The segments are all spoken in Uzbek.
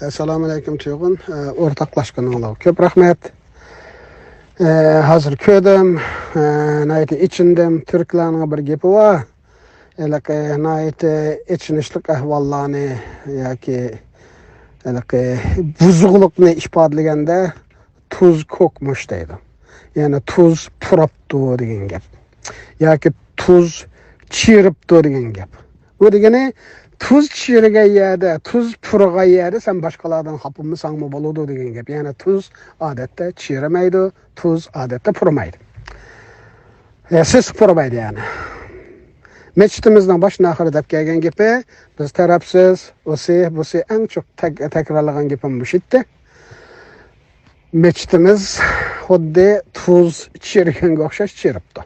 Assalamu alaykum Tuğun. Ortaklaşkanlığı. Köp rahmet. Hazır köydüm. Nayeti içindim. Türklerine bir gepi var. Elaki nayeti içinişlik ahvallarını yaki elaki buzulukunu ifadlegende tuz kokmuş deydi. Yani tuz puraptı degen gep. Yaki tuz çiripti degen gep. Bu degeni tuz çirige yerde, tuz purga yerde sen başkalardan hapımı sanma boludu degen gep. Yani tuz adette çirimeydi, tuz adette purumaydı. Siz purumaydı yani. Meçitimizden başına ahir edip gelgen gibi biz tarafsız, busi en çok tekrarlanan gibim bu şitti. Meçitimiz hoddi tuz çirigen okşaş çiripti.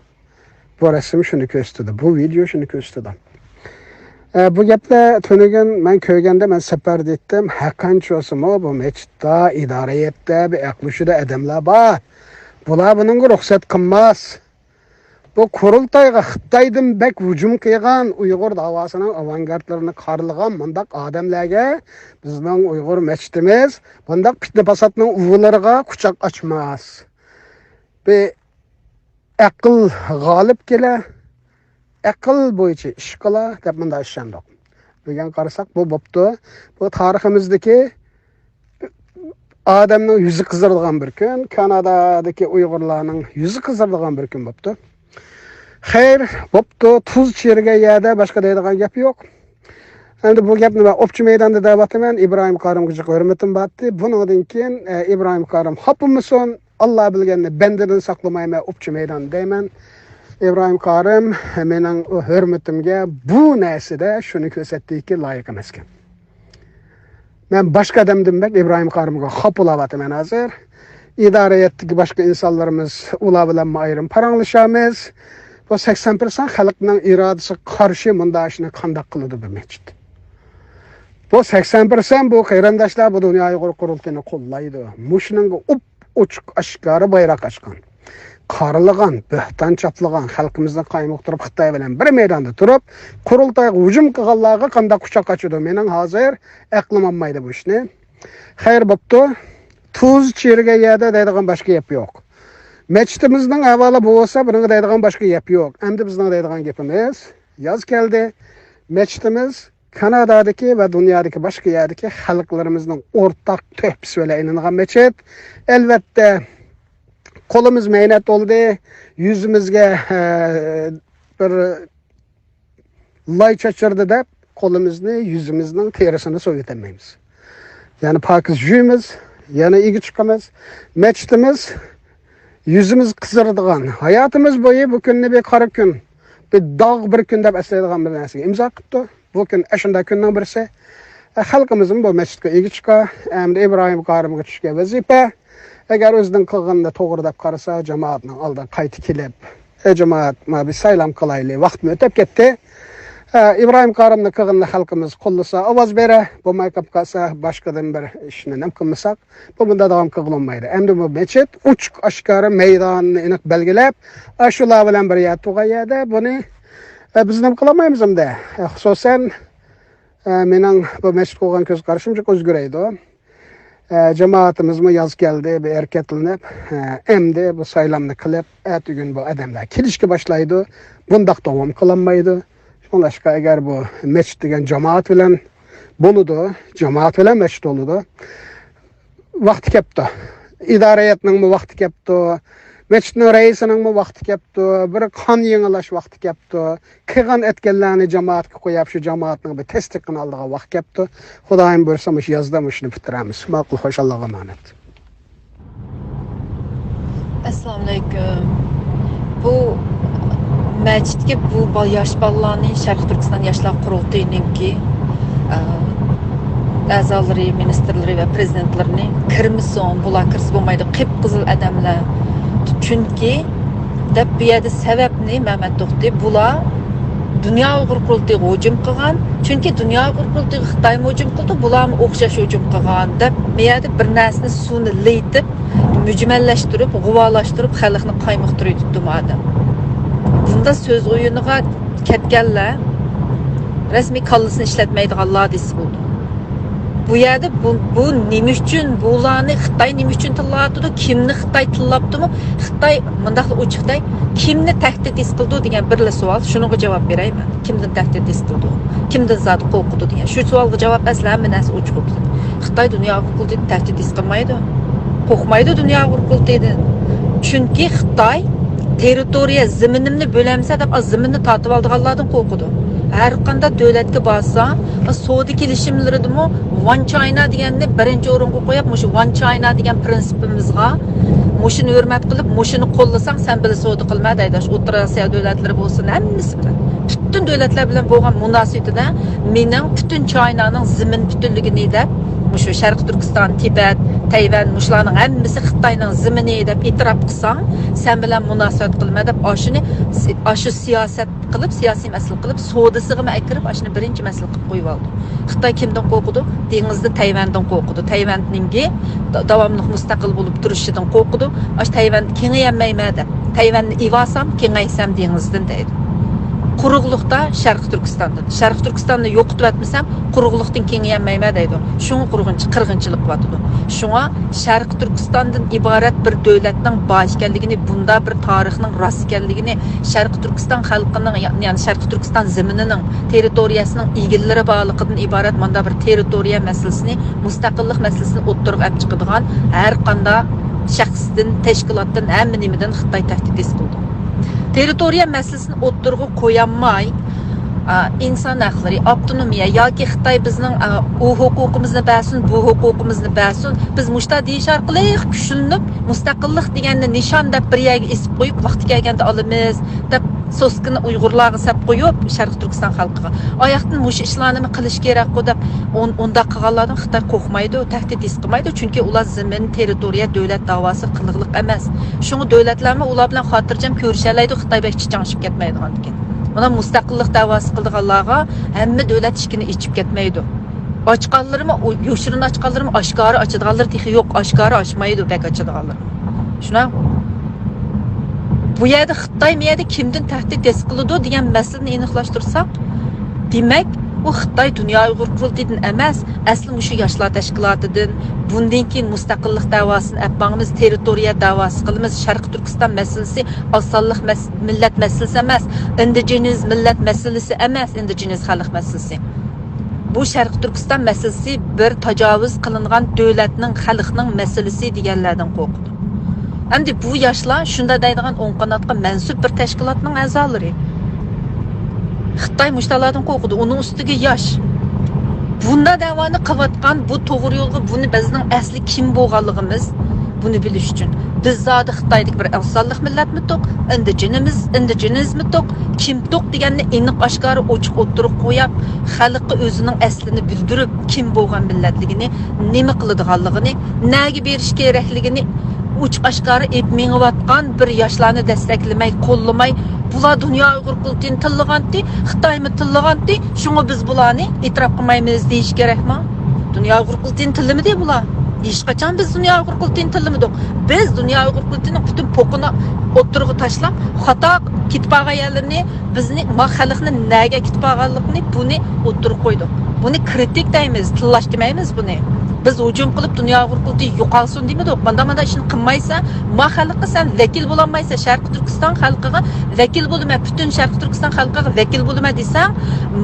Bu resim şunu gösterdi, bu video şunu gösterdi. Bu gapda tönügün men köygende men sefer ettim. Hakançosumu bu meçitda idareyette bir aklışıda adamlar var. Bular bunun ruhsat kılmaz. Bu kurultayga Xitaydan bek hücum qilgan Uyg'ur davasının avangardlarini qarligan mundaq odamlarga bizning Uyg'ur meçitimiz bundaq fitna fasodning uvulariga quchoq ochmas. Be aql g'olib kela, aql bo'yicha ish qila deb munda ishlandik. Degan qarasak bu bo'pti. Bu tariximizdagi odamning yuzi qizaradigan bir kun, Kanadadagi Uyg'urlarning yuzi qizaradigan bir kun bo'pti. Xeyr, bo'pti, tuz çirige yerde başka deydigan gap yo'q. Endi bu gapni men opchi maydonda da'vataman, İbrahim Karimga hurmatim batdi. Bundan keyin İbrahim Karim hapımızson, Allah bilganini bendidan saqlamayman opchi maydon deyman. İbrahim Karim mening hurmatimga bu narsada shuni ko'rsatdiki loyiq emas ekan. Men boshqa odamdan bak İbrahim Karimga hapulavaman hozir. İdariyatdagi boshqa insonlarimiz ular bilan ayrim paranglashamiz. Bu 80% xalqning irodasi qarshi bunda ishni qanday qiladi bu meçit. Bu 80% bu qarindoshlar bu dunyo Uyg'ur qurultayini qo'llaydi. Mushning ochiq ashkari bayroq ochgan. Qariligan, bo'hton chaplagan xalqimizni qaymoqtirib Xitoy bilan bir maydonda turib, qurultayga hujum qilganlarga qanday quchoq ochadi? Mening hozir aqlim olmaydi bu ishni. Xayr bo'pti. Tuz chiriga yada deydigan boshqa gap yo'q. Meçitimizden avvalo bu olsa bunun deydigan başka gap yo'q. Endi bizning deydigan gapimiz yoz keldi. Meçitimiz Kanadadagi va dunyodagi boshqa yerdagi xalqlarimizning o'rtaq to'pisi bilan ilingan meçit. Albatta qo'limiz mehnat oldi. Yuzimizga bir lay chachirdi deb qo'limizni, yuzimizning terisini so'yitamaymiz. Yani pakiz yuyimiz, yana igi chiqamiz. Meçitimiz yüzümüz kızaradigan, hayatımız boyu bu günni bir qara kun, bir dağ bir kun deb eslaydigan bir narsaga imzo qilibdi. Bu kun ashunday kunning birisi. Xalqimizning bu masjidga egi chiqa, endi İbrahim Karimga tushgan vazifa. Agar o'zining qilganini to'g'ri deb qarasa, jamoatning oldiga qaytib kelib, jamoat ma bir saylam qilaylik, vaqtni o'tib ketdi. İbrahim Karimni qilganini xalqimiz qo'llasa, ovoz bera, bo'lmay qolib qolsa, boshqadan bir ishni nima qilmasak, bu bunda davom qilinmaydi. Endi bu meçit uchiq ashkari maydonni aniq belgilab, shular bilan bir yatug'ayada buni biz nima qilmaymiz endi. Xususan mening bu meçit qo'ygan ko'z qarashimcha o'zgaraydi. Jamoatimizmi yoz keldi, bir harakatlanib, endi bu saylamni qilib, ertagun bu odamlar kelishga boshlaydi. Bundaq davom qilinmaydi. Onlaşka eğer bu meçit degan cemaat bilen boludu, cemaat bilen meçit oludu. Vakti kepti. İdareyetinin mi vakti kepti, meçitinin reisinin mi vakti kepti, bir kan yenilaş vakti kepti, kıgan etkenlerini cemaatga koyup şu cemaatinin bir testikini aldığı vakti kepti. Xudayim buyursamış yazdamışını bitiremiz. Maqul hoş Allah'a emanet. Assalomu alaykum. Bu Mecitki bu yaş ballarının Şərq Türkistan Yaşlar Qurultayınınki əzaları, ministerleri ve prezidentlerini kırmızın, bular kırsı bulmaydı, qıpqızıl adamlar. Çünkü dep bu yerdə səbəbni Mehmet Toxti bular Dünya Uyğur Qurultayıga hücum qilgan. Çünkü Dünya Uyğur Qurultayıga Xitoy hücum qildi, bular o'xshash hücum qilgan deb bu yerdə bir narsani suvni leytib, mücmellashtirib, g'uvolashtirib, xalqni qaymoqtirib tutdi adam. Bunda söz oyunuga ketkenler resmi kallısını işletmeydiganlar desi buldu. bu yerda bu nima uchun bularni Xitoy nima uchun tillayotdi, kimni Xitoy tillayaptimi? Xitoy mundaq ochiqday kimni tahdid qildi degan birla savol. Shunga javob berayman. Kimdan tahdid qildi? Kimdan zot qo'rqdi degan. Shu savolga javob aslan hamma narsa ochiq bo'ldi. Xitoy dunyo huquqiga tahdid qilmaydi. Qo'rqmaydi dunyo huquqidan. Chunki Xitoy territoriya zaminimni bo'lamsa deb zaminni tortib olganlardan qo'rqdi. Har qanday davlatga borsa, savdo kelishimlaridimi One China deganni birinchi o'ringa qo'yib, shu One China degan prinsipimizga mushuni hurmat qilib, mushuni qo'llasang sen bilan savdo qilma deydi. O'rta Osiyo davlatlari bo'lsin, hammasi bilan. Butun davlatlar bilan bo'lgan munosabatida mening butun Chinaning zamin butunligini deb, shu Sharq Turkiston, Tibet, Tayvan mushlarning hammasi Xitoyning zamini deb e'tirof qilsang, sen bilan munosabat qilma deb shu siyosat qilib, siyosiy masala qilib, savdosiga kirib, shuni birinchi masala qilib qo'yib oldi. Xitoy kimdan qo'rqdi? Dengizda Tayvandan qo'rqdi. Tayvanninki davomli mustaqil bo'lib turishidan qo'rqdi. Tayvan kengaymayman deb. Tayvanni ivasam, kengaysam dengizdan deydi. Quruqliqda Sharq Turkistondan. Sharq Turkistonni yo'qotib atmasam, quruqliqdan kengaymayman deydi. Shunga qirg'inchilik qilyapti. Shunga Sharq Turkistondan iborat bir davlatning bor ekanligini, bunda bir tarixning rost ekanligini, Sharq Turkiston xalqining, ya'ni Sharq Turkiston zaminining, territoriyasining egillari borligidan iborat manda bir territoriya masalasini, mustaqillik masalasini o'ttirib olib chiqadigan har qanday shaxsdan, tashkilotdan, hamma nimadan Xitoy tahdid qildi. Territoriya masalasini o'ttirg'i qo'yamay, inson haqlari, avtonomiya yoki Xitoy bizning u huquqimizni bersin, bu huquqimizni bersin, biz mushta deyish orqali kuchlanib, mustaqillik deganni nishon deb bir yerga esib qo'yib, vaqti kelganda olamiz deb so'skini Uyg'urlarga sap qo'yib, Sharq Turkiston xalqiga oyoqdan mush ishlarni qilish kerak deb unda qilganlardan Xitoy qo'rqmaydi, tahdid qilmaydi, chunki ular zamin, territoriya, davlat da'vosi qiliqliq emas. Shunga davlatlarni ular bilan xotirjam ko'rishalaydi, Xitoy bek chichangishib ketmaydigan ekan. Mana mustaqillik da'vosi qilganlarga hamma davlat ishkini ichib ketmaydi. Ochqanlarimi, yoshirin ochqanlarimi, oshkora ochadiganlar texi yo'q, oshkora ochmaydi, bek ochadiganlar. Shuna bu yerda Xitoy miyada kimdan tahdid qiladi degan masalani aniqlashtirsak, demak, u Xitoy dunyo Uyg'ur qurultiyidan emas, asli mushu yoshlar tashkilotidan, bundan keyin mustaqillik da'vosini apbangimiz, territoriya da'vosi qilamiz. Sharq Turkiston masalasi osonlik millat masalasi emas, indigenous millat masalasi emas, indigenous xalq masalasi. Bu Sharq Turkiston masalasi bir tajovuz qilingan davlatning, xalqning masalasi deganlardan qo'rqdi. Endi bu yoshlar shunda deydigan o'ng qanotga mansub bir tashkilotning a'zolari. Xitoy mushtalardan qo'rqdi, uning ustiga yosh. Bunda davoni qilayotgan bu to'g'ri yo'lga buni bizning asli kim bo'lganligimiz buni bilish uchun biz zodi Xitoylik bir afzallik millatmi to'q, indigenizmi to'q, kim to'q deganni aniq oshkora ochiq o'tirib qo'yib, xalqqa o'zining aslini bildirib, kim bo'lgan millatligini, nima qiladiganligini, nega berish kerakligini uch oshkora etmeyotgan bir yoshlarni desteklamay, qo'llamay, bular dunyo Uyg'ur qultini tillaganti, Xitoymi tillaganti, shunga biz bularni e'tirof qilmaymiz deyish kerakmi? Dunyo Uyg'ur qultini tillamidi bular. Hech qachon biz dunyo Uyg'ur qultini tillamadik. Biz dunyo Uyg'ur qultini butun po'qini o'ttirg'i tashlab, xato kitpaga yerlarni, bizni xalqni nega kitpaganligini buni o'ttirib qo'ydik. Buni kritik deymiz, tillash demaymiz buni. Biz hujum qilib dunyo Uyg'ur qulti yo'qolsin demedik. Mana ishni qilmaysa, ma xalqqa sen vakil bo'lolmaysa, Sharq Turkiston xalqiga vakil bo'lma, butun Sharq Turkiston xalqiga vakil bo'lma desang,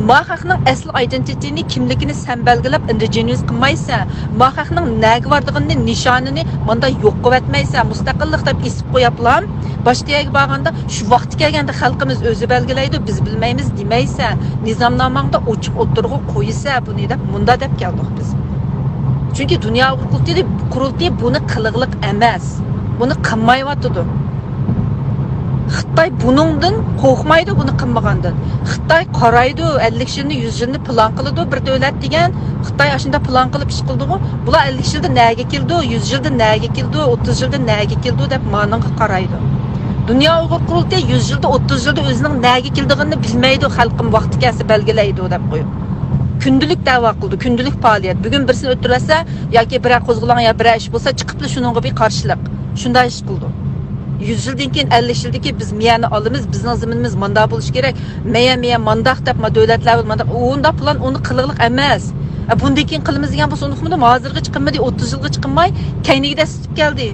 ma xalqning asl identitetini, kimligini sen belgilab indigenous qilmaysa, ma xalqning nega bordig'ini, nishonini menda yo'q qilib mustaqillik deb isib qo'yaplam. Boshqa borganda shu vaqt kelganda xalqimiz o'zi belgilaydi, biz bilmaymiz demaysa, nizomnomangda ochiq o'tirg'i qo'ysa, buni deb munda deb keldik biz. Chunki dunyo qurultiyi buni qiliqliq emas. Buni qilmayotdi. Xitoy buningdan qo'rqmaydi, buni qilmagandan. Xitoy qaraydi, 50 yilni, 100 yilni plan qiladi bir davlat degan. Xitoy shunda plan qilib ish qildi-ku. Bular 50 yilda nega keldi, 100 yilda nega keldi, 30 yilda nega keldi deb ma'noga qaraydi. Dunyo Uyg'ur qurultiyi 100 yilda, 30 yilda o'zining nega keldigini bilmaydi, xalqim vaqti kelsa belgilaydi deb qo'yib. Kundilik da'vo qildi, kundilik faoliyat. Bugun birsini o'tirasa yoki bir qo'zg'alan ya bir ish bo'lsa chiqib shuningga bir qarshilik. Shunday ish qildi. 100 yildan keyin 50 yildan keyin biz miyani olamiz, bizning zaminimiz manda bo'lish kerak. Miya mandaq deb davlatlar manda unda plan uni qiliqliq emas. Bundan keyin qilamiz degan bo'lsa unutmadim, hozirga chiqmadi, 30 yilga chiqmay, keyniga sutib keldi.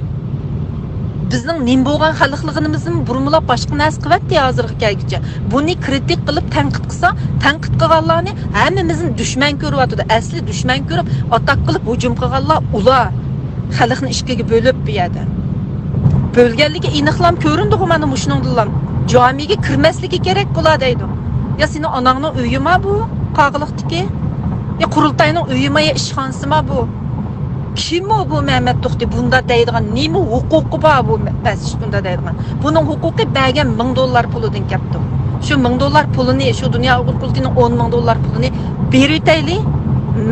Bizning nim bo'lgan xalqligimizni burmulab boshqa narsa qilyapti hozirga kelguncha. Buni kritik qilib tanqid qilsa, tanqid qilganlarni hammamizni dushman ko'ryapti. Asli dushman ko'rib, atak qilib hujum qilganlar ular xalqni ikkiga bo'lib bu yerda. Bölgenligi aniqlam ko'rindi-ku mana shuningdan. Jamiga kirmasligi kerak bo'ladi deydi. Ya sening onangning uyimi bu? Qog'liqdiki? Ya qurultayning uyimi ya ishxonasimi bu? Kim bu Mehmet To'xti bunda deydigan nima huquqi bor bu past bunda deydigan. Buning huquqi bergan $1000 pulidan keldi. Shu $1000 pulini, shu dunyo Uyg'ur kultining $10,000 pulini beraytayli.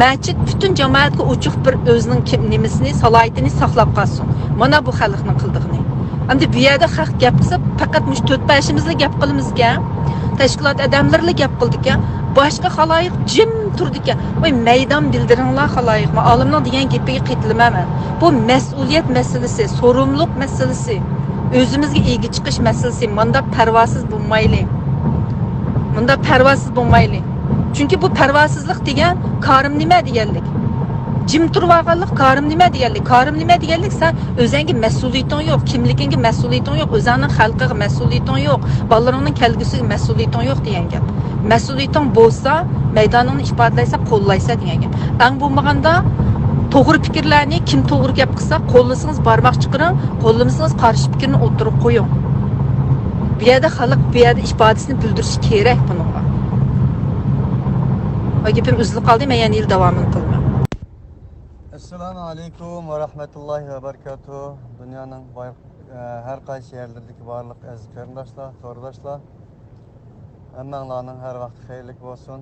Masjid bütün jamoatga ochiq bir o'zining nimasini, salohiyatini saqlab qolsin. Mana bu xalqning qildig'ini. Endi bu yerda xalq gap qilsa, faqat mush 4-5imizla gap qilamiz-ga. Tashkilot odamlarla gap qildik-a. Boshqa xaloyiq jim turdik-a. Voy maydon bildiringlar xaloyiqma. Olimning degan gapiga qaytilmayman. Bu mas'uliyat masalasi, sorumluluk masalasi, o'zimizga ega chiqish masalasi. Menda parvosiz bo'lmayli. Menda parvosiz bo'lmayli. Chunki bu parvosizlik degan karim nima deganlik? Jim turvaganlik karim nima deganlik? Karim nima deganlik? Sen o'zingga mas'uliyating yo'q, kimligingga mas'uliyating yo'q, o'zingning xalqiga mas'uliyating yo'q, bolalarning kelgusiga mas'uliyating yo'q degan gap. Mas'uliyating bo'lsa, maydoningni ifodalaysa, qo'llaysa degan gap. Eng bo'lmaganda to'g'ri fikrlarni kim to'g'ri gap qilsa, qo'llasangiz barmoq chiqiring, qo'llamasangiz qarshi fikrni o'tirib qo'ying. Bu yerda xalq bu yerda ifodasini bildirish kerak bunga. Gapim uzilib qoldi, men yana yil davomini qilman. Assalomu alaykum va rahmatullohi va barakatuh. Dunyoning har qaysi yerlardagi barliq aziz qarindoshlar, to'rdoshlar, hammanglarning har vaqt xayrli bo'lsin.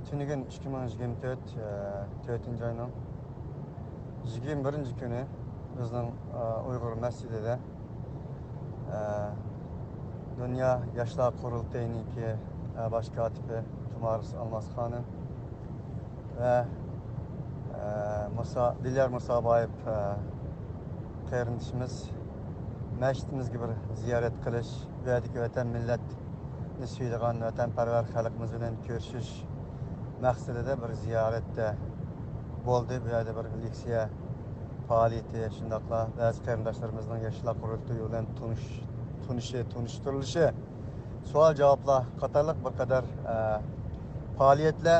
Tunigun 2024 4-oyning 21-kuni bizning Uyg'ur masjidida Dünya Yoshlar Qurultayiniki bosh kotibi Tumaris Almasxonim ve Dilyar Musabayev qarindishimiz masjidimizga bir ziyorat qilish va vatan millat nisbiydigan vatanparvar xalqimiz bilan ko'rishish maqsadida bir ziyoratda bo'ldi. Bu yerda bir leksiya faoliyati, shundaqla ba'zi qarindoshlarimizning yoshlar qurultoyi bilan tunishtirilishi, savol javoblar qatorliq bir qadar faoliyatlar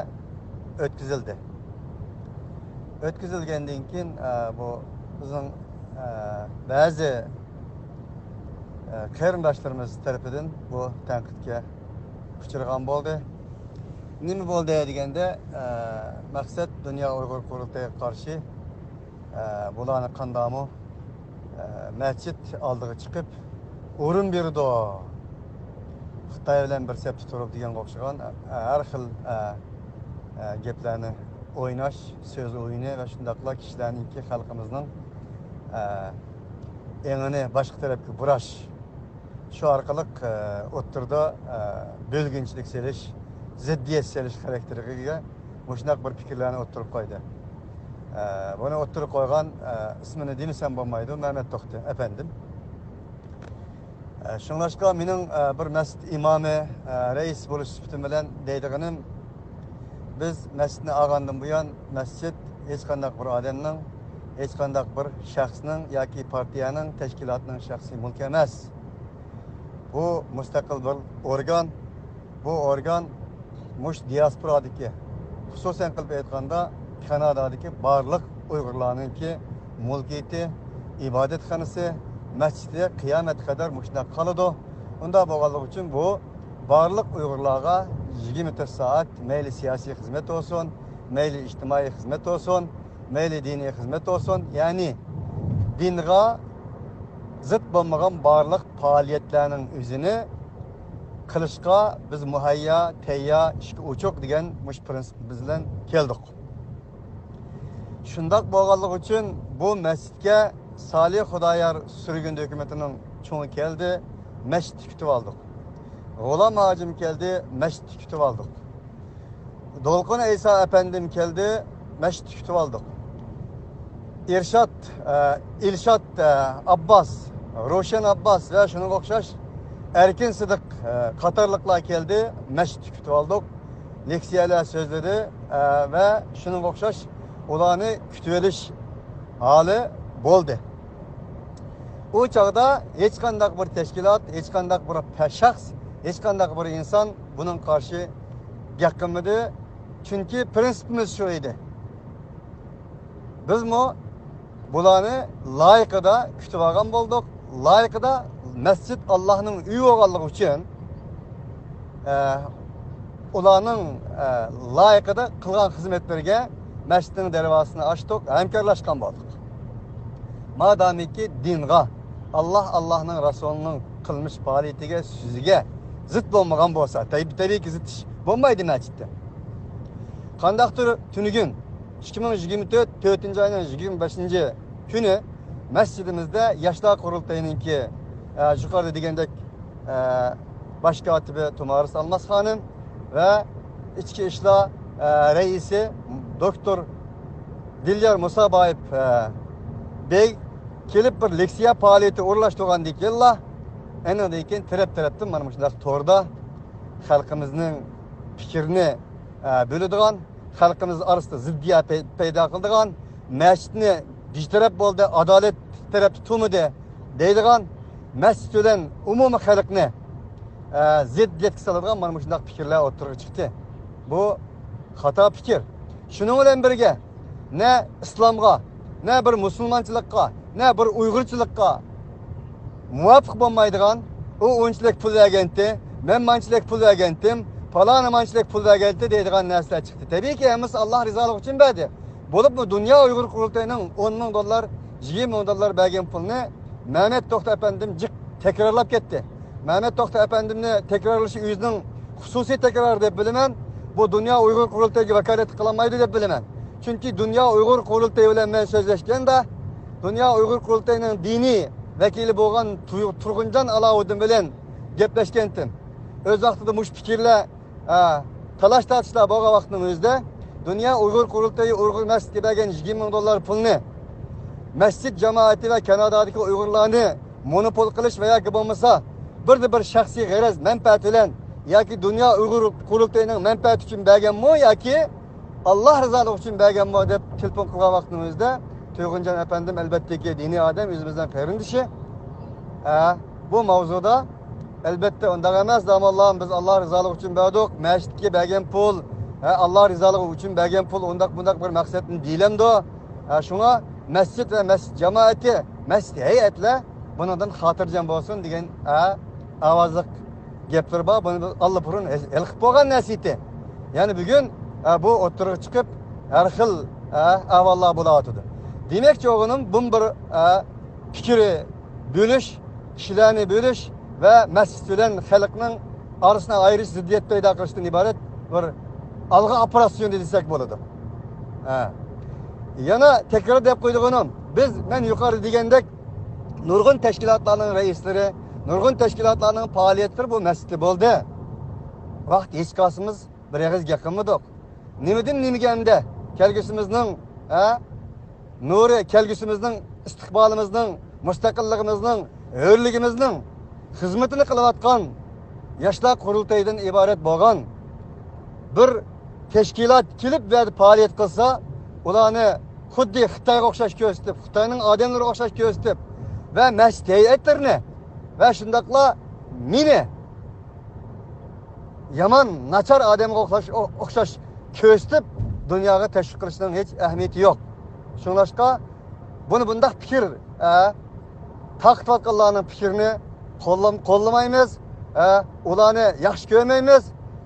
o'tkazildi. O'tkazilgandan keyin bu bizning ba'zi qarindoshlarimiz tarafidan bu tanqidga uchragan bo'ldi. Nima bo'ldi deganda, maqsad Dunyo Uyg'ur qurultayiga qarshi bularni qandami masjid oldiga chiqib o'rin berdi. Xitoy bilan bir sepda turib deganga o'xshagan har xil gaplarni o'ynash, so'z o'yini va shundaqla kishilarningki xalqimizning engini boshqa tarafga burash, shu orqali o'ttirda bo'lginchilik selish, ziddiyat selish xarakteriga shunday bir fikrlarni o'ttirib qo'ydi. Buni o'ttirib qo'ygan ismini demasam bo'lmaydi, Mehmet To'xti efendim. Şunlaşka mening bir masjid imomi, reis bo'lish sifatim bilan deydiganim, biz masjidni olgandan buyon masjid hech qanday bir odamning, hech qanday bir shaxsning yoki partiyaning, tashkilotning shaxsiy mulki emas. Bu mustaqil bir organ. Bu organ mush diasporadagi, xususan qilib aytganda Kanadadagi barliq Uyg'urlarningki mulkiyati, ibodatxonasi, masjidi qiyomat qadar mushunday qoladi. Unda bo'lganligi uchun bu barliq Uyg'urlarga 24 soat mayli siyosiy xizmat olsun, mayli ijtimoiy xizmat olsun, mayli diniy xizmat olsun, ya'ni dinga zid bo'lmagan barliq faoliyatlarning o'zini qilishga biz muhayya, tayya, ishga o'choq degan mush prinsip bilan keldik. Shundoq bo'lganligi uchun bu masjidga Salih Xudoyor sürgün hükümetinin çoğu geldi, mescid kütüp aldık. G'ulam Hacim geldi, mescid kütüp aldık. Dolqun İsa Efendim geldi, mescid kütüp aldık. İlşat Abbas, Roşen Abbas ve şunun okşaş Erkin Sıdık Katarlıklar geldi, mescid kütüp aldık. leksiyalar so'zladi va shunga o'xshash ularni kutib olish hali bo'ldi. U chog'da hech qanday bir tashkilot, hech qanday bir shaxs, hech qanday bir inson bunun qarshi gapirmadi. Chunki prinsipimiz shu edi. Biz bularni loyiqida kutib olgan bo'ldik. Loyiqida masjid Allohning uyi bo'lganligi uchun ularning loyiqida qilgan xizmatlariga masjidning darvozasini ochdik, hamkorlashgan bo'ldik. Madamiki dinga, Allohning rasulining qilmish faoliyatiga, so'ziga zid bo'lmagan bo'lsa, tabiiy zid ish bo'lmaydi masjidda. Qandaqdir tunigun 2024 4-oyning 25-kuni masjidimizda yoshlar qurultayininki yuqorida degandek bosh kotibi Tumaris Almas xonim va ichki ishlar raisi doktor Dilyor Musaboyev bey kelib bir leksiya faoliyati o'rlashtirgandan keyin anadan keyin taraf-tarafdan mana shunday to'rda xalqimizning fikrini bo'ladigan, xalqimiz orasida ziddiyat paydo qiladigan, masjidni betaraf bo'ldi, adolat tarafda turmadi deydigan, masjid bilan umumiy xalqni ziddiyatga soladigan mana shunday fikrlar o'tirib chiqdi. Bu xato fikr. Shuning bilan birga ne islomga, ne bir musulmonchilikqa, ne bir uyg'urchilikqa muvofiq bo'lmaydigan, u unchalik pul berganti, men manchilik pul bergantim, falon manchilik pul berganti deydigan narsalar chiqdi. Tabiiyki, hammasi Alloh rizoligi uchun berdi. Bo'lib bu Dunyo Uyg'ur qurultayining 10 ming dollar, 20 ming dollar bergan pulni Mehmet To'xta apandim takrorlab ketdi. Mehmet To'xta apandimni takrorlashi o'zining xususiy takror deb bilaman. Bu Dunyo Uyg'ur qurultayiga vakolat qilolmaydi deb bilaman. Chunki Dunyo Uyg'ur qurultayi bilan men so'zlashganda Dunyo Uyg'ur qurultayining diniy vakili bo'lgan Turg'unjon Alovuddin bilan gaplashgandim. O'z vaqtida mush fikrlar talash tortishlar bo'lgan vaqtning o'zida Dunyo Uyg'ur qurultayi Uyg'ur masjidiga bergan 20 ming dollar pulni masjid jamoati va Kanadadagi Uyg'urlarni monopol qilish va yoki bo'lmasa bir shaxsiy g'araz manfaat bilan yoki Dunyo Uyg'ur qurultayining manfaati uchun berganmi yoki Alloh rizoligi uchun berganmi deb telefon qilgan vaqtning o'zida Turg'unjon apandim albatta diniy odam, o'zimizdan qarindishi. Bu mavzuda albatta unday emas, damallam biz Alloh rizoligi uchun berdik, masjidga bergan pul, Alloh rizoligi uchun bergan pul undaq bir maqsadni deylamdi. Shunga masjid va masjid jamoati, masjid hay'atlar bundan xotirjam bo'lsin degan ovozliq gaplar bor. Buni Alloh burun elqib bo'lgan nasiti. Ya'ni bugun bu o'tirib chiqib har xil ahvollar bo'layotdi. Demakchi o'g'lim bu bir fikri bo'lish, kishilarni bo'lish va masjid bilan xalqning orasini ayirish, ziddiyat paydo qilishdan iborat bir alg'a operatsion desak bo'ladi. Yana takror deb qo'ydiganim, men yuqori degandek nurg'un tashkilotlarning raislari, nurg'un tashkilotlarning faoliyatlari bu masjidda bo'ldi. Vaqt hech qasimiz bir og'iz gapirmadik. Nimadan nimaganda kelgusimizning nuri, kelgusimizning istiqbolimizning, mustaqilligimizning, hurligimizning xizmatini qilayotgan yoshlar qurultayidan iborat bo'lgan bir tashkilot kelib va faoliyat qilsa, ularni xuddi Xitoyga o'xshash ko'rsatib, Xitoyning odamlariga o'xshash ko'rsatib va masjid hay'atlarini va shundaqla meni yomon, nachar odamga o'xshash ko'rsatib dunyoga tashviq qilishning hech ahamiyati yo'q. Shunlashqa buni bundaq fikr taqtotqanlarning fikrini qo'llamaymiz, ularni yaxshi ko'rmaymiz.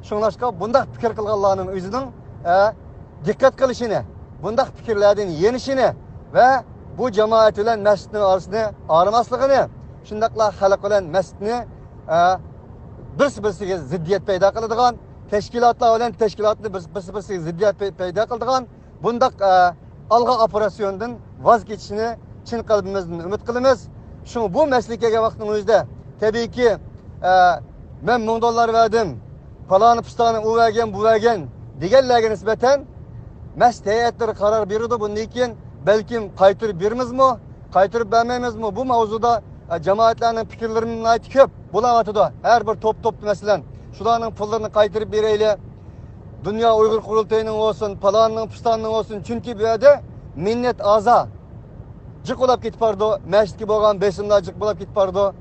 Shunlashqa bundaq fikr qilganlarning o'zining diqqat qilishini, bundaq fikrlardan yenishini va bu jamoat bilan masjidning orasini arimasligini, shundaqla xalq bilan masjidni birsiga ziddiyat paydo qiladigan, tashkilotlar bilan tashkilotni birsiga ziddiyat paydo qiladigan bundaq alg'a operasyondan voz kechishini chin qalbimizdan umid qilamiz. Shu bu maslikaga vaqtning o'zida tabiiyki men 1000 dollar verdim, faloni pistani u vergan, bu vergan deganlarga nisbatan masjid hay'atlari qaror berdi. Bundan keyin balkim qaytirib bermizmi, qaytirib bermaymizmi? Bu mavzuda jamoatlarning fikrlarining aytib ko'p bo'layotdi. Har bir top masalan, shularning pullarini qaytirib beraylik. Dünya Uygur Kurultayı'nın olsun, palanın, pistanın olsun. Çünkü bu yerde minnet aza. Cık olap git pardo, mescid gibi olan besimler cık olap git pardo.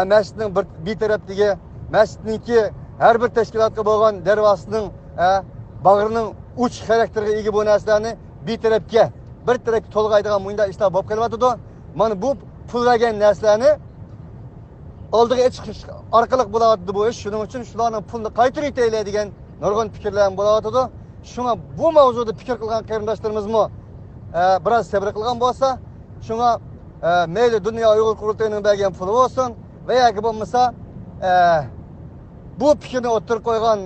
Mescidin bir taraftaki, mescidin ki her bir teşkilatı olan dervasının, bağırının uç karakterine ilgi bu neslerini bir tarafki, bir tarafki tolgaydıgan muyunda işte bop kalmadı. Mana bu pul vergen neslerini aldığı çıkış arkalık buladı bu iş. Şunun için şularının pulunu kaytırıyıp eyleydigen nurgun fikirlerin buladı. Şuna bu mevzuda fikir kılgan kayırımdaşlarımız mı biraz sabır kılgan bolsa, şuna meyli Dünya Uygur Kurultayı'nın belgen pulu olsun veya ki bulmasa bu fikrini oturup koygan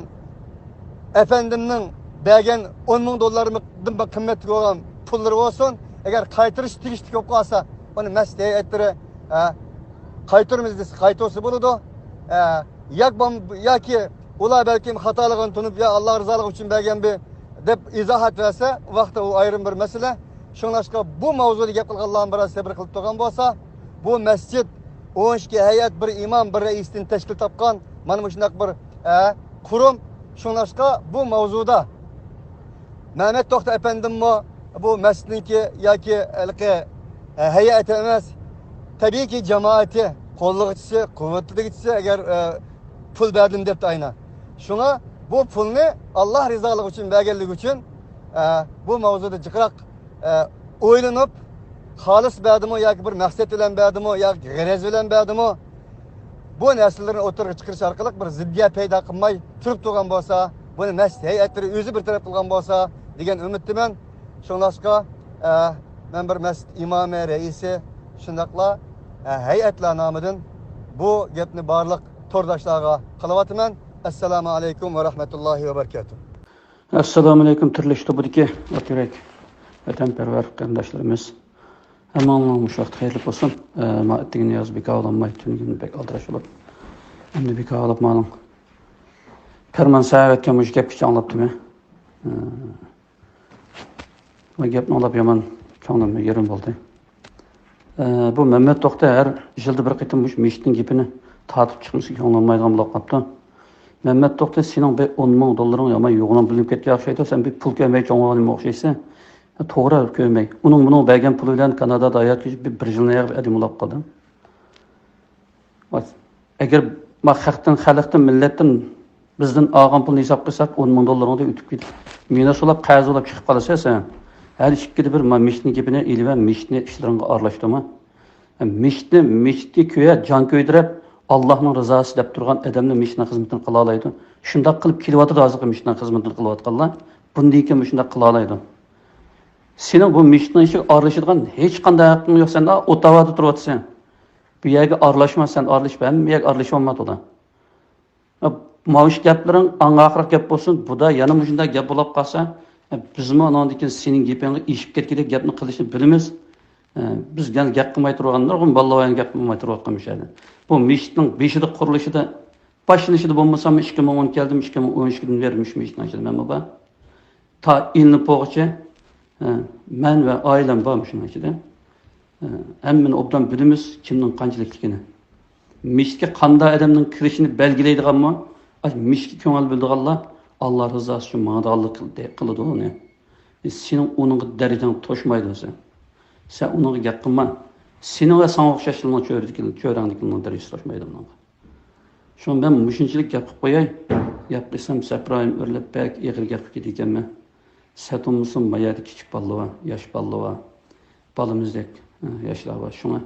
efendimnin belgen 10.000 dolarlık kıymetli olan pulları olsun. Eğer kaytırış tigişlik yok olsa onu mesleğe ettire kaytırmız dese kaytosu buludu. Ya ki ular belki hatalıqını tunup ya Allah rızalığı için belgen bir dep izahat verse vakti o ayrım bir mesele. Şunlaşka bu mevzuda gap qilganlarni biraz sabır qilib turgan bo'lsa, bu masjid 12 heyet bir imam bir reistin teşkil tapkan mana shunday bir kurum. Şunlaşka bu mevzuda Mehmet Tohta efendim mi bu mescidinki yoki heyeti emas, tabii ki cemaati qo'llig'ichisi, quvvatligichisi agar pul berdim debdi aynan. Şuna bu pulni Allah rizolig'i uchun berganligi uchun bu mavzuda jiqroq o'ylanib, xolis berdimi yoki bir maqsad bilan berdimi yoki g'araz bilan berdimi, bu narsalarni o'tirg'i chiqarish orqali bir ziddiyat paydo qilmay turib turgan bo'lsa, buni masjid hayatlari o'zi bir taraf qilgan bo'lsa degan umiddaman. Shunlashqa men bir masjid imomi, raisi shundaqla hayatlar nomidan bu gapni barliq to'rdoshlarga qilyapman. Assalomu alaykum va rahmatullohi va barakatuh. Assalomu alaykum turli shtubudagi yurak vatanparvar qarindoshlarimiz. Hammaning mush vaqt xayrli bo'lsin. Ma'atdagi niyoz bekolanmay tungun bek aldirashib. Endi bekolab ma'lum. Perman saatga mush gapni anlatdim. Bu gapni olib yomon ko'nglimga yerim bo'ldi. Bu Mehmet Tohta her yılda bir qitim mush meshitning gapini tatib chiqmasa ko'ngilmaydigan bo'lib qolibdi. Mehmet Tohta sening bir 10.000 dollaring yomon yo'g'ini bilib ketgan o'xshaydi. Sen bir pul ko'may cho'ng'og'ini o'xshaysan. To'g'ri ko'may. Uning bergan puli bilan Kanadada hayot kechib bir yilni yig'ib adam bo'lib qoldim. Agar xalqdan millatdan bizdan olgan pulni hisob qilsak 10.000 dollarni o'tib ketdi. Meni solab qarz olib chiqib qolsa sen her ikkide bir meshitning gapini elib meshitni ishlaringga aralashdimi? Meshitga ko'ya jon ko'ydirib Allah'ın rızası deb turgan adamni meshitning xizmatini qila oladi. Shunday qilib kelyapti hozirgi meshitning xizmatini qilayotganlar. Bundan keyin shunday qila oladi. Sening bu meshitning ishiga aralashadigan hech qanday haqqing yo'q. Sen o'tavada turibsan. Bu yerga aralashma, sen aralashma, hamma yerga aralasholmaydi ular. Mavish gaplaring angoqroq gap bo'lsin. Bu da yana shunday gap bo'lib qolsa, bizmi ondan keyin sening gapingga eshib ketgidek gapni qilishni bilamiz. Biz gap qilmay turganlar, bolalarga gap qilmay turayotgan bu meshitning 5-da qurilishida boshlanishida bo'lmasam 2010 keldim, 2012dan beri meshitning ichida men bor. Ta ilni po'g'icha men va oilam bor shuning ichida. Hammani obdan bilamiz kimning qanchalikligini. Meshitga qanday odamning kirishini belgilaydiganmi? Meshitga ko'ngil bildiganlar Allah rızası için mağdurluk kılıdı onu. Senin onun derecen toşmaydı sen. Sen onu yakınma. Senin ve sana okşaşılma çöğrendikliğinin derecesi toşmaydı ona. Şu an ben müşinçilik yapıp koyayım. Yaptıysam Seprayim örlep bek eğer yapıp gideceğim ben. Setumlusun bayağı küçük ballı var, yaş ballı var. Balımızdaki yaşlar var. Şuna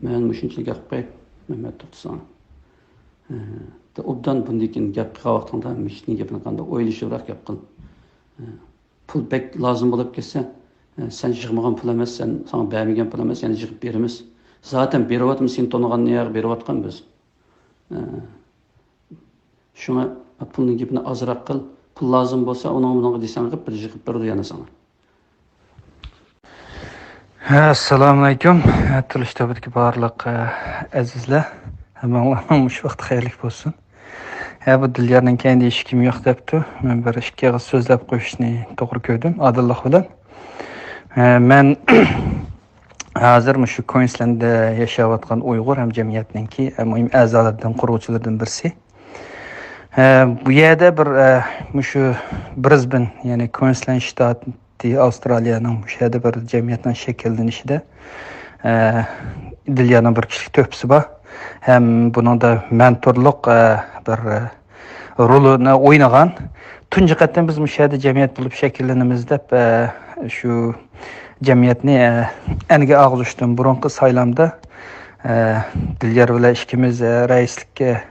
ben müşinçilik yapıp koyayım. Mehmet tutsan. Obdan bundakin gap qilgan vaqtingda meshitning gapini qanday o'ylashibroq gap qil. Pul bek lozim bo'lib ketsa, sen yig'magan pul emas, sen sana bermagan pul emas, yana yig'ib beramiz. Zaten beryapmiz, sen to'niganni yig'ib beryapkan biz. Shunga pulning gapini ozroq qil. Pul lozim bo'lsa, unga desang qilib bir yig'ib berdi yana sana. Assalomu alaykum. Turlishdagi barliq azizlar. Hammalarning mush vaqt xayrli bo'lsin. Bu Dilyarning kendi ishkim yo'q debdi. Men bir ikki og'iz so'zlab qo'yishni to'g'ri ko'rdim Adilloh bilan. Men hozir shu Queenslandda yashayotgan Uyg'ur ham jamiyatninki muhim a'zolaridan, quruvchilardan birisi. Bu yerda bir shu Brisbane, ya'ni Queensland shtati Avstraliyaning shu yerda bir jamiyatning shakllanishida Dilyaning bir kishilik to'pisi bor. Ham buningda mentorlik bir rolini o'ynagan. Tunji qatdan biz shu yerda jamiyat bo'lib shakllanamiz deb shu jamiyatni aniga og'izishdan burungi saylamda Dilyar bilan ikkimiz raislikka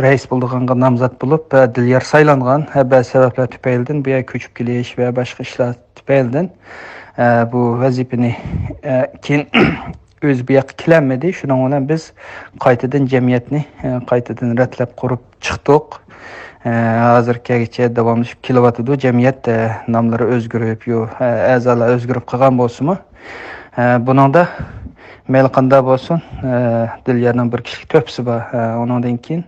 rais bo'lganga nomzod bo'lib Dilyar saylangan. Ba sabablar tufaylidan bu yerga ko'chib kelish va boshqa ishlar tufaylidan bu vazifani keyin o'zi bu yoqqa kelolmadi. Shuning bilan biz qaytadan jamiyatni qaytadan ratlab qurib chiqdik. Hozirgacha davomlashib kelyotdi. Jamiyat nomlari o'zgarib, a'zolar o'zgarib qolgan bo'lsa-mu, buningda mayli qanday bo'lsin, Dilyarning bir kishilik to'pisi bor. Undan keyin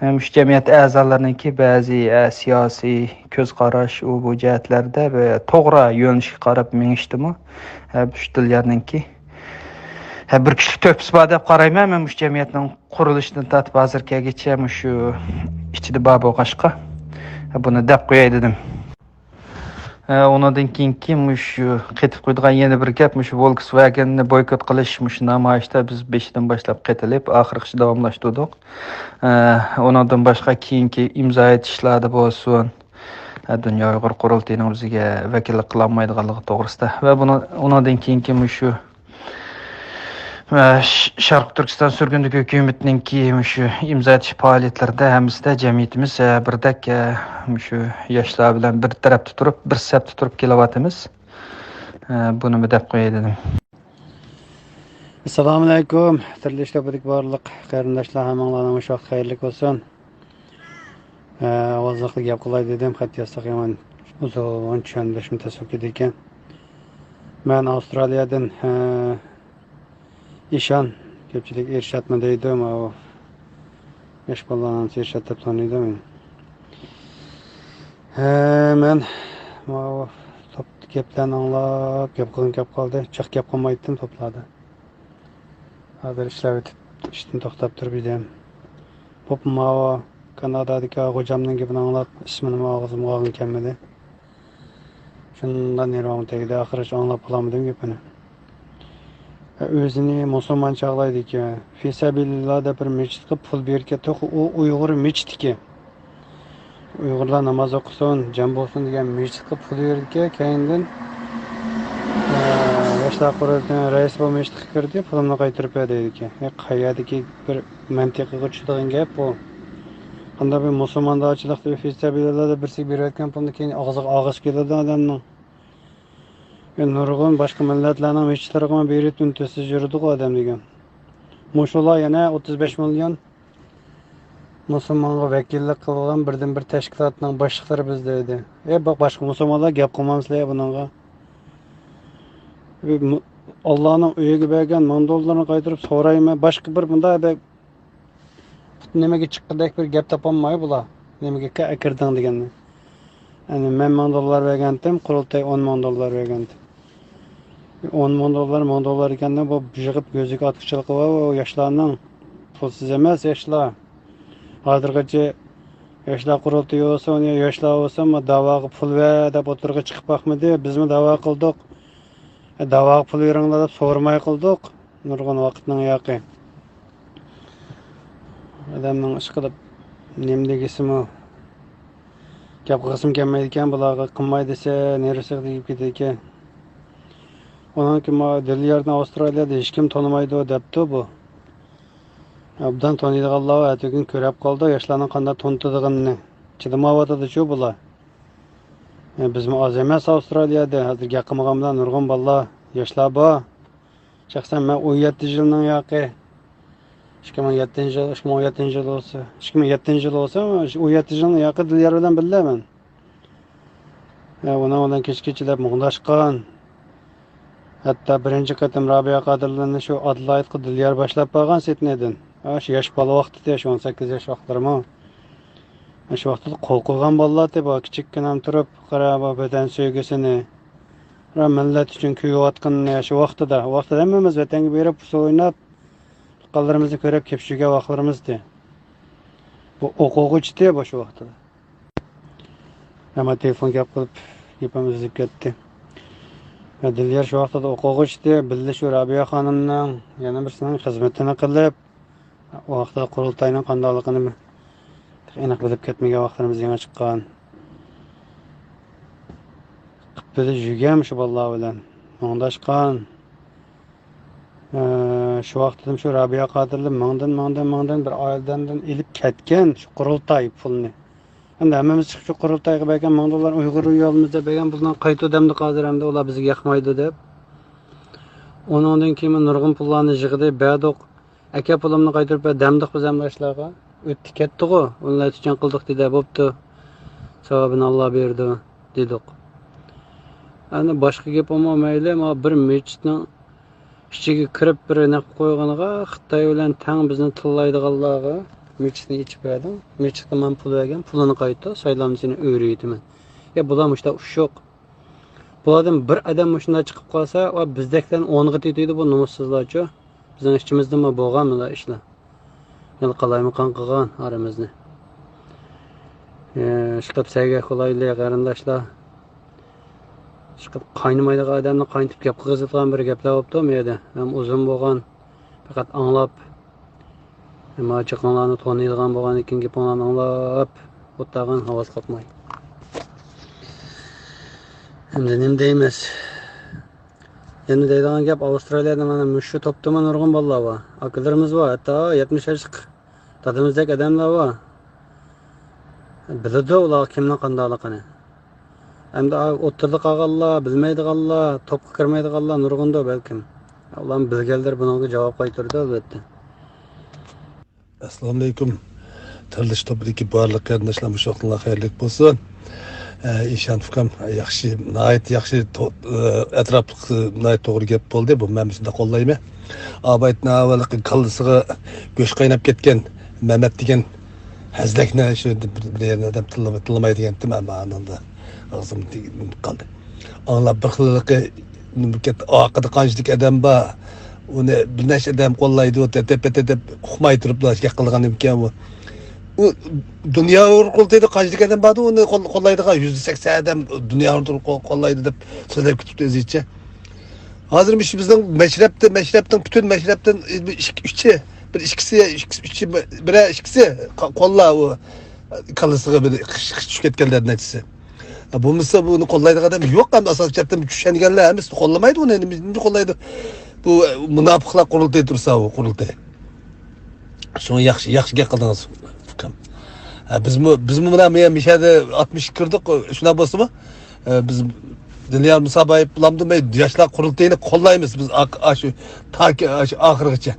shu jamiyat a'zolarininki ba'zi siyosiy ko'z qarash bu jihatlarda to'g'ri yo'nalishga qarab mingishdimi, shu Dilyarninki bir kishilik to'pisi bor deb qarayman. Men shu jamiyatning qurilishidan tortib hozirgacha shu ichida bor bo'lg'ashqa buni deb qo'yay dedim. Ondan keyin shu ketib qo'ydigan yana bir gap, shu Volkswagenni boykot qilish shu namoyishda biz 5dan boshlab qaytilib oxirigacha davomlashtirdik. Ondan boshqa keyingi imzo etishlarda bo'lsin, Dunyo Uyg'ur qurultayining o'ziga vakillik qila olmaydiganligi to'g'risida va buni ondan keyingi shu Sharq Turkiston surgundagi hukumatninki shu imzo etish faoliyatlarida hammasida jamiyatimiz birdek shu yoshlar bilan bir tarafda turib, bir safda turib kelyapmiz. Buni deb qo'yay dedim. Assalomu alaykum. Turli ishlardagi barliq qarindoshlar hammanglarning o'sha vaqt xayrli bo'lsin. Ovozli gap qilay dedim. Xat yozsak ham uzun tushuntirishim tasavvur ekan. Men Avstraliyadan İşan, ko'pchilik Ershadmi deydi, yosh bolalarni Ershad deb taniydi meni. Men top gaplarni anglab, gap qoldi, chiq gap qilmaydim to'pladi. Hozir ishlar o'tib, ishdan to'xtab turib edim. Kanadadagi hocamning gapini anglab, ismini og'zimga olgim kelmadi. Shundan nariroq tegdi, oxirigacha anglab qolamadim gapini. O'zini musulmon chaqlaydi ki, Fisabilillohda bir masjid qilib pul berga to'q, u Uyg'ur masjidiki. Uyg'urlar namoz o'qisin, jam bo'lsin degan masjid qilib pul berga, keyindan yoshlar qurultayining rais bo'lib masjidga kirdi, pulni qaytarib berdi. Qayerdagi bir mantiqiga tushadigan gap bu. Qanday bir musulmonlarchilikda Fisabilillohda birsi berayotgan pulni keyin og'iz keladi odamning. Nurg'un boshqa millatlarning masjidlariga berib untisiz yurdi odam degan. Musholar yana 35 million musulmonga vakillik qilgan birdan bir tashkilotning boshliqlari bizda edi. Bak boshqa musulmonlar gap qilmaslar buningga. Allohning uyiga bergan $1000 qaytarib so'rayman. Boshqa bir bunda nimaga chiqqidek bir gap topolmay bular. Nimaga akirding deganni. Yani men $1000 bergandim, qurultay $10,000 bergandim. $10,000 ekanda bu yig'ib ko'ziga otqichlik qilib, yoshlarning pulsiz emas yoshlar. Hozirgacha yoshlar qurultayi bo'lsa, yoshlar bo'lsa, da'voga pul ver deb o'tirg'i chiqib boqmadi. Bizmi da'vo qildik. Da'voga pul beringlar deb so'ramay qildik. Nurg'un vaqtning yoqi. Odamning ish qilib nemdegisimi gap qilsim kelmaydi ekan, bularga qilmay desa, nerasi deb ketadi ekan. Ondan ki Dilyarni Avstraliyada hech kim tanimaydi debdi bu. Obdan taniydiganlar atugin ko'rib qoldi, yoshlarning qanday to'ntadiganini. Chidamayotdi shu bular. Bizmi oz emas Avstraliyada, hozir yaqinmagan bilan nurg'un bolalar, yoshlar bor. Shaxsan men 17 yilning yoqi 2017 yil olsa, 17 yilning yoqi Dilyar bilan bilaman. Ondan kechkechilab muğlashgan. Hatta birinchi qatim Rabia Qodirlarni shu Adelaide Dilyar boshlab qo'ygan Sidneydan. Shu yosh bola vaqtida, 18 yosh vaqtlarimi. Shu vaqtda qo'l qo'ygan bolalar deb kichikkanam turib, qarab vatan sevgisini, millat uchun kuyayotganini shu vaqtida hammamiz vatanga berib o'ynab, qollarimizni ko'rib kelishga vaqtlarimizdi. Bu o'quvchi bosh vaqtida. Hamma telefon gap qilib, gapimiz uzib ketdi. Dilyar shu vaqtida o'quvchi, Billa shu Rabiya xonimning yana birisining xizmatini qilib, o vaqtda qurultayning qandoqligini aniq bilib ketmagan vaqtimiz yana chiqqan. Qipida jugam shu bolalar bilan mondashgan. Shu vaqtda shu Rabiya qodirli mingdan bir oiladan ilib ketgan shu qurultay pulni. Endi hammamiz chiqib shu qurultayga bergan $1000 Uyg'ur uyalmizda bergan bundan qaytib demdi qodir hamda ular bizga yoqmaydi deb. Ondan keyin nurg'un pullarni yig'di, berdik. Aka pulimni qaytarib demdik biz hamlashlarga. O'tdi ketdi-ku. Ular uchun qildik dedi, bo'pti. Savobini Alloh berdi dedik. Endi boshqa gap olmayli, ama bir mechitning ichiga kirib bir naq qo'yganiga Xitoy bilan tang bizni tillaydiganlarga mechitni ichib berdim. Mechitga men pul bergan, pulini qaytdi, saylamchini o'raydiman. Bular mushta ushoq. Bulardan bir adam shunday chiqib qolsa, o bizdekdan 10 ga tetiydi bu nomussizlarcha. Bizning ichimizda nima bo'lgan bular ishlar. Yil qalaymi qon qilgan aramizni. Chiqib sevga qolayli qarindoshlar. Chiqib qaynamaydigan odamni qaynitib gap qilg'izadigan bir gaplar bo'libdi bu yerda. Ham uzun bo'lgan, faqat anglab, nima chiqqanlarni taniydigan bo'lgan ekan gaplarni anglab, o'tag'an havas qilmay. Endi nima deymiz? Endi deydigan gap Avstraliyada mana mushu toptama nurg'un bolalar bor. Akalarimiz bor, hatto 70 yoshlik dadimizdek odamlar bor. Biladi ular kimning qandoqligini. Endi o'tirdi qolganlar, bilmaydiganlar, topga kirmaydiganlar nurg'unda balkim. Ular bilganlar bunga javob qaytardi albatta. Assalomu alaykum. Tirilish topidagi barliq qarindoshlar mushaqlar xayrli bo'lsin. İşan fikam yaxshi, nayet yaxshi atrofli nayet to'g'ri gap bo'ldi. Bu men shunda qo'llayman. Abaytni avvalgi qallisiga go'sh qaynab ketgan Mehmet degan hazlakni shu bir yerdan adam tillamay degandim, ammo ananda og'zim qoldi. Anglab bir xillikqa oqida qanchalik odam bor, uni bir necha odam qo'llaydi, deb uqmay turiblar, gap qilgan ekan bu. U dunyo qoltaydi qanchalik odam bor, uni qo'llaydigan 180 odam dunyo qo'llaydi deb so'zlab ketibdi o'zicha. Hozir bizning mashrabdan butun mashrabdan bir ikkisi qo'llar u qallisiga bir tushib ketganlar nechisi. Bo'lmasa buni qo'llaydigan odam yo'q, ham asosiyatdan tushganlar emas, qo'llamaydi uni. Endi qo'llaydi. Bu munofiqlar qurultay tursa, u qurultay. Shuni yaxshi gap qildingiz. Biz bilan mishada 60 kirdik, shuna bo'lsa-mi? Biz Dilyar Musabayev bilamdimi? Yoshlar qurultayini qo'llaymiz biz shu oxirigacha.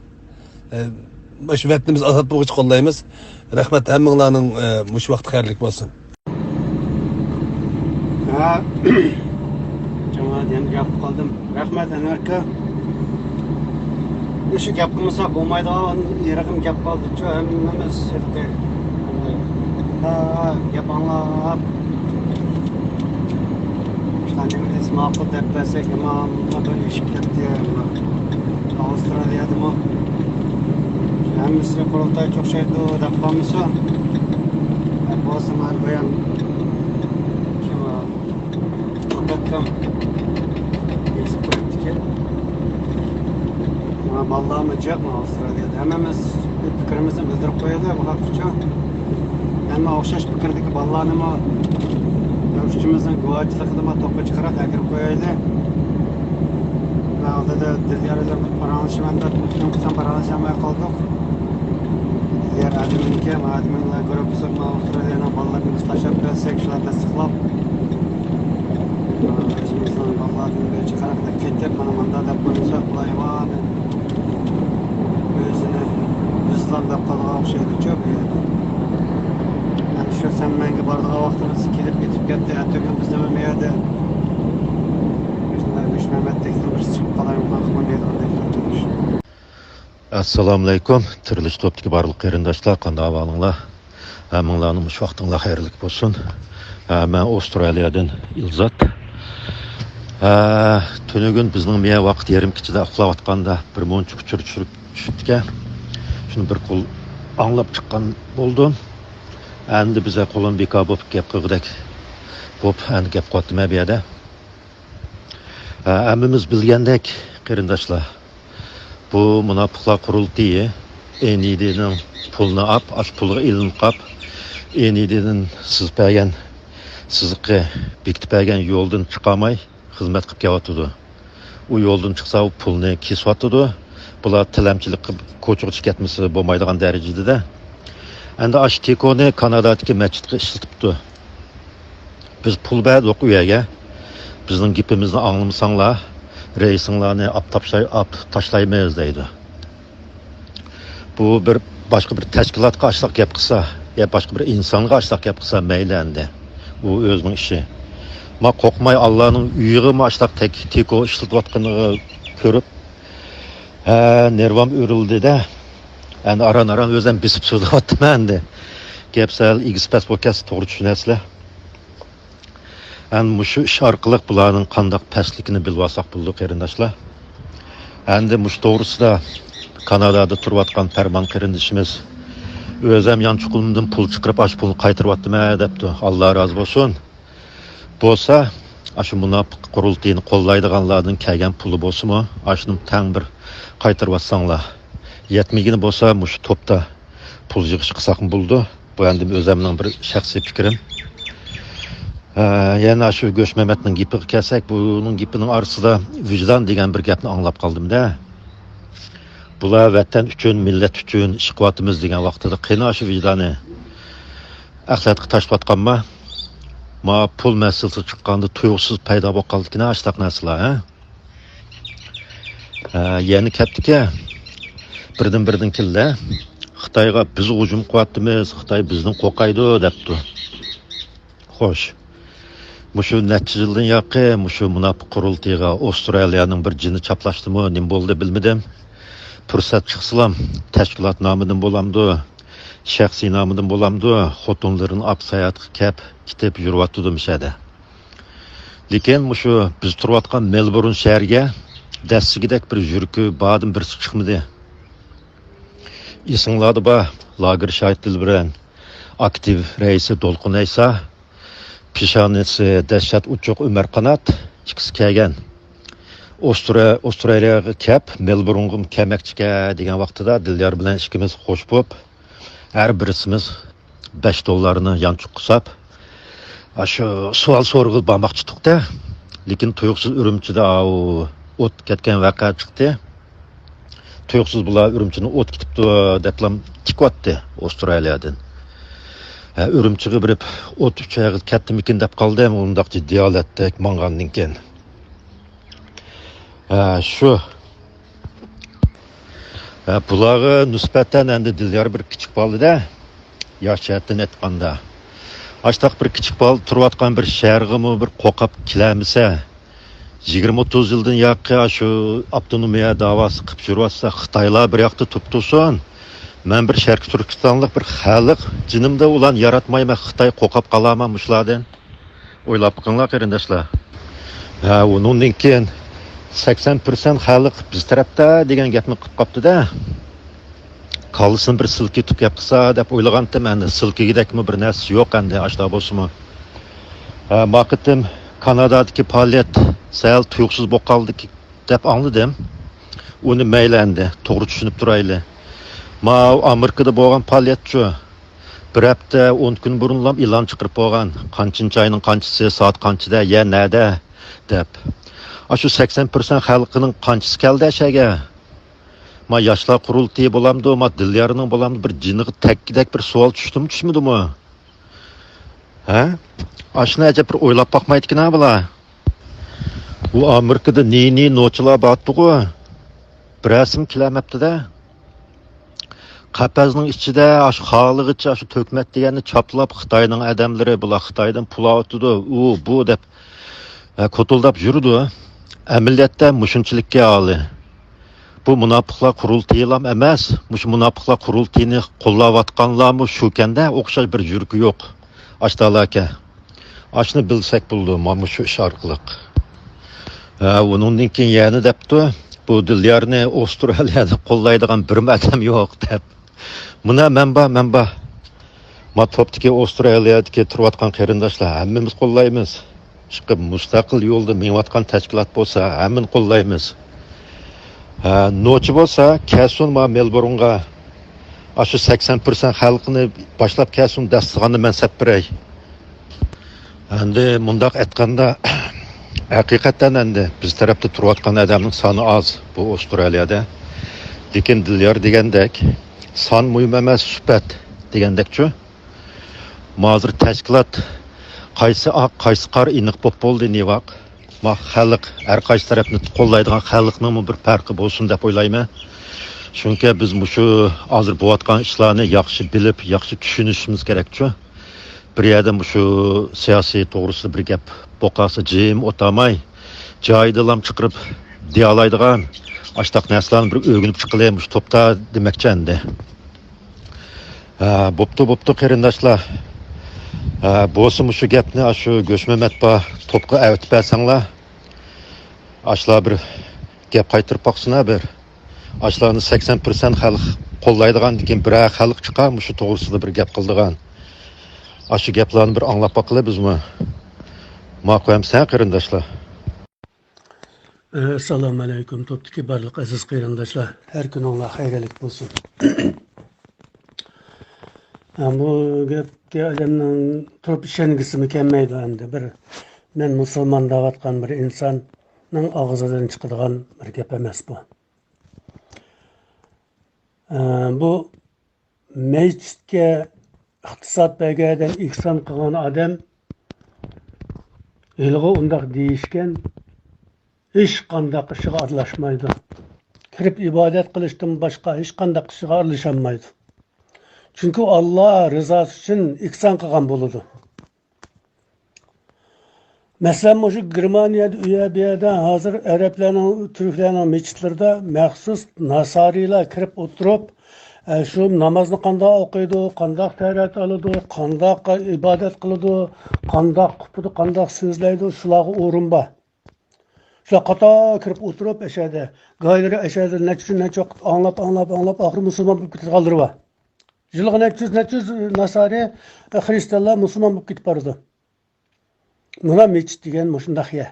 Shu vatnimiz azod bo'lg'ich qo'llaymiz. Rahmat hammanglarning mush vaqt xayrlik bo'lsin. Jamoat ham gap qoldim. Rahmat Anarka. Shu gap qilmasa bo'lmaydigan yeragim gap qoldi-ku, hammamiz yerga. Gap anglab. Shunday ma'qul deb bilsak, imom bir ish ketdi. Avstraliyada mı? Hammasi qurultay cho'xshaydi deb qolmasa. Bo'lsa men bu ham bakam ekspertike. Ama vallahi mı cevap mı Avustralya'da? Hammamiz fikrimizni bildirib qo'yadi bu haqda. Ama o'xshash fikrdagi vallahi nima görüşçümüzün guvohchiligida to'pga chiqarib akirib qo'yaylik. Va oldida Dilyarlar paranlashmanda muhim paranlashamay qoldik. Dilyar adminga, adminlar ko'rib turibman Avstraliyadan bolalarni tashlab bersak, shular tasdiqlab o'zimizdan bolalarni chiqarib ketib, mana bunda deb qo'ysa qo'yman. O'zini bizlar deb qolgan o'xshaydi-ku. Şu sen menga bardağı vaqtimiz kelib ketib ketdi. Atogam bizda bu yerda. Biz Mehmet'teki bir çıkıp kalayım kalkma deydi. Assalamu alaykum. Tirilish topdagi barliq qarindoshlar, qanday ahvolinglar? Hammanglarning mush vaqtinglar xayrlik bo'lsin. Men Avstraliyadan Ilzat. Tunugun bizning miya vaqt yarim kechida uxlayotganda bir monch uchirib tushibdi. Shuni bir qo'l anglab chiqqan bo'ldim. endi bize qo'lin bekor bo'lib gap qilgudek bo'lib endi gap qotma bu yerda. Hammamiz bilgandek qarindoshlar, bu munofiqlar qurultiyi enidining pulni olib, ash pulga ilinib qolib, enidining sizib bergan siziqqa bekitib bergan yo'ldan chiqamay xizmat qilib kelyotdi. U yo'ldan chiqsa u pulni kesyotdi. Bular tilamchilik qilib ko'chirib ketmasi bo'lmaydigan darajada. Endi ash tekoni Kanadadagi masjidga ishlatibdi. Biz pul berdik u yerga. Bizning gapimizni anglamasanglar, reysinglarni tashlaymiz deydi. Bu bir boshqa bir tashkilotga ashliq gap qilsa, ya boshqa bir insonga ashliq gap qilsa mayli endi. Bu o'zining ishi. Ma qo'rqmay Allohning uyiga ashliq teko ishlatayotganini ko'rib, nervam o'rildi-da. Endi aran o'zim bisib so'zlayapman endi. Gapsal Xpes podcast to'g'ri tushunasizlar. Endi shu ish orqali bularning qanday pastligini bilib olsak bo'ldi qarindoshlar. Endi mush to'g'risida Kanadada turayotgan Farmon qarindishimiz o'zim yan chuqumdan pul chiqarib, ash pulni qaytaryaptimi debdi. Alloh rozi bo'lsin. Bo'lsa, shu munofiq qurultiyni qo'llaydiganlarning kelgan puli bo'lsa-mu, ashni tang bir qaytaryapsanglar. Yetmigini bo'lsa, mush topda pul yig'ish qilsak bo'ldi. Bu endi o'zimning bir shaxsiy fikrim. Yana shu Go'sh Mamatning gapiga kelsak, buning gapining orasida vijdon degan bir gapni anglab qoldim-da. Bular vatan uchun, millat uchun ish qilyapmiz degan vaqtida qina shu vijdoni axlatga tashlayotganmi? Ma pul masalasi chiqqanda tuyuqsiz paydo bo'lib qoldikina ashtaq narsalar, yana ketdika birdan keldi. Xitoyga biz hujum qilyapmiz, Xitoy bizdan qo'rqaydi debdi. Xo'sh. Mushu necha yildan yoqi mushu munofiq qurultiga Avstraliyaning bir jini chaplashdimi, nim bo'ldi bilmadim. Fursat chiqsalam, tashkilot nomidan bo'lamdi, shaxsiy nomidan bo'lamdi, xotinlarini olib sayohatga ketib yuryapti mishada. Lekin mushu biz turayotgan Melbourne shahriga dastigidek bir yurki badin bir chiqmadi. Esinglarda bor, lager shahidlar bilan aktiv raisi Dolqin Aysa, pishonisi dahshat uchuq Umar Qanot ikkisi kelgan. Avstraliyaga kelib, Melbourne'ga kelmoqchiga degan vaqtida Dilyar bilan ikkimiz xo'sh bo'lib, har birimiz $5 yanchuq qilsab, shu savol so'rg'il bormoqchi chiqdi. Lekin tuyuqsiz Urumchida o't ketgan voqea chiqdi. Tuyuqsiz bular Urumchini o't ketibdi deblam tikyapti Avstraliyadan. Urumchiga birib o't uchaga ketdimikin deb qoldim, undaq jiddiy holatda mangandan keyin. Shu bularga nisbatan endi Dilyar bir kichik bolada yoshiyatdan aytganda ashtaq bir kichik bol turayotgan bir shaharga bir qo'qab kelamisa 20-30 yildan yoqqa shu avtonomiya da'vosi qilib yursa Xitoylar bir yoqda turibdi. Men bir Sharq Turkistonlik bir xalq jinimda ulan yaratmayman Xitoy qo'qab qolaman mushlardan o'ylab qo'yinglar qarindoshlar. Undan keyin 80% xalq biz tarafda degan gapni qilib qopdi-da. Qolsin bir silki tutib qilsa deb o'ylagandim, endi silkigidekmi bir narsa yo'q endi ashta bo'lsa-mu. Maqatim Kanadadagi faoliyat sal tuyuqsiz bo'lib qoldi deb angladim. Uni maylendi, to'g'ri tushunib turayli. Ma Amerikada bo'lgan faoliyatchi bir hafta 10 kun burunlab e'lon chiqarib qo'ygan, qanchinchi oyning qanchisi, soat qanchida, ya nada deb. Shu 80% xalqining qanchisi keldi ashaga. Ma yoshlar qurultiyi bo'lamdi, ma Dilyarning bo'lamdi bir jiniga takkidek bir savol tushmadimi? Ashna ajab bir o'ylab boqmaydi-kina bular. Bu Amerikada ne nochilar botdi-ku. Bir rasm kelamapti-da. Qapazning ichida shu xoligicha shu to'kmat deganni chaplab Xitoyning odamlari bular Xitoydan pul oldi, bu deb ko'tuldab yurdi. Amaliyotda mushunchilikka oli. Bu munofiqlar qurultiyilam emas, mush munofiqlar qurultiyini qo'llayotganlarmi shu kanda o'xshash bir yurki yo'q. Ashtalaka. Ashni bilsak bo'ldi, mana shu ish orqali. Undan keyin yana debdi, bu Dilyarni Avstraliyada qo'llaydigan bir odam yo'q deb. Buna manba Ma topdagi Avstraliyadagi turayotgan qarindoshlar hammamiz qo'llaymiz. Chiqib mustaqil yo'lda menayotgan tashkilot bo'lsa, hammani qo'llaymiz. Nochi bo'lsa, Kasun ma Melbourne'ga shu 80% xalqini boshlab Kasun dastig'ini mansab beray. Endi mundaq aytganda haqiqatan endi biz tarafda turayotgan odamning soni oz bu Avstraliyada. Lekin Dilyar degandek son muhim emas, sifat degandekchi. Hozir tashkilot qaysi oq, qaysi qor aniq bo'ldi nevaq. Ma xalq har qaysi tarafni qo'llaydigan xalqning bir farqi bo'lsin deb o'ylayman. Chunki biz shu hozir bo'layotgan ishlarni yaxshi bilib, yaxshi tushunishimiz kerak-ku. Bir yerda shu siyosiy to'g'risida bir gap boqasa jim o'tamay, joyidalam chiqirib deyalaydigan ashtaq narsalarni bir o'rganib chiqalaymiz topda demakchi endi. Bo'pti qarindoshlar. Bo'lsa shu gapni shu Go'shma matba topqa avtib bersanglar, ashlar bir gap qaytirib boqsinlar bir. Ashlarni 80% xalq qo'llaydigan degan bir xalq chiqar, shu to'g'risida bir gap qildigan. Shu gaplarni bir anglab boqaylik bizmi? Ma'qulmisan qarindoshlar? Assalomu alaykum topdagi barliq aziz qarindoshlar. Har kuninglar xayrlik bo'lsin. Bu gapga odamning turib ishongisi kelmaydi endi. Bir men musulmon da'vatgan bir insonning og'zidan chiqadigan bir gap emas bu. Bu masjidga iqtisod bergan ihson qilgan odam elg'i undaq deyishgan hech qanday ishiga aralashmaydi. Kirib ibodat qilishdan boshqa hech qanday ishiga aralashmaydi. Çünkü Allah rızası için ihsan qilgan bo'ladi. Mesela şu Germaniyada UAB'da hazır Araplarning, Türklarning mechitlarida maxsus nasarilar kirib o'tirib, şu namozni qanday o'qiydi, qanday tahorat oladi, qanday ibodat qiladi, qanday qiladi, qanday so'zlaydi, shularga o'rin bor. Shular qator kirib o'tirib, ashada, go'ylari ashada necha anglab, oxiri musulmon bo'lib ketganlar bor. Yılga neçüz Nasari, Hristiyanlar Müslüman bo'lib ketib bordi. Buna mechit degan shunday ya.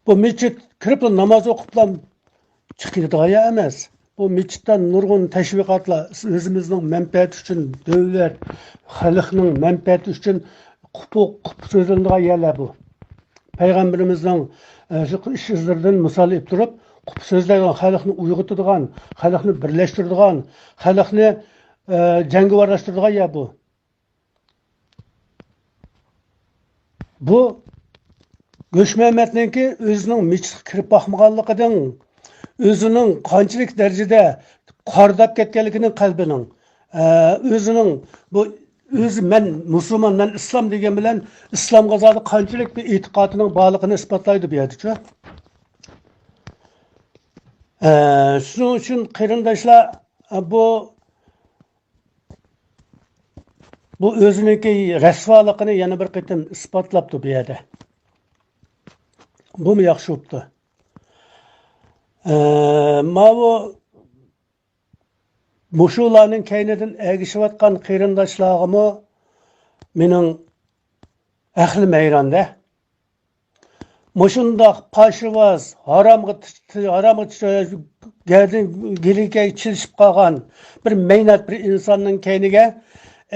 Bu mechit kirib namoz o'qibdan chiqadigan emas. Bu mechitdan nurg'un tashviqotlar o'zimizning manfaati uchun, davlat, xalqning manfaati uchun qupuq so'zlanadigan yerlar bu. Payg'ambarimizning shu ishlardan misol olib turib, qupuq so'zlagan xalqni uyg'otadigan, xalqni birlashtiradigan, xalqni jangovarlashtiradigan yer bu. Bu Go'shmamatningki o'zining mechitga kirib boqmaganligidan, o'zining qanchalik darajada qordab ketganligining qalbining, o'zining bu o'zi men musulmon, men islom degan bilan islomga zodi qanchalik bir e'tiqodining borligini isbotlaydi bu yerda-ku. Shuning uchun qarindoshlar bu o'ziniki rasvoligini yana bir qatim isbotlabdi bu yerda. Bu mu yaxshi bo'pti? Mushularning kaynidan ergishayotgan qarindoshlarimni mening ahli mayronda. Mushundoq pashvoz, haromga geliga chilishib qolgan bir mehnat bir insonning kayniga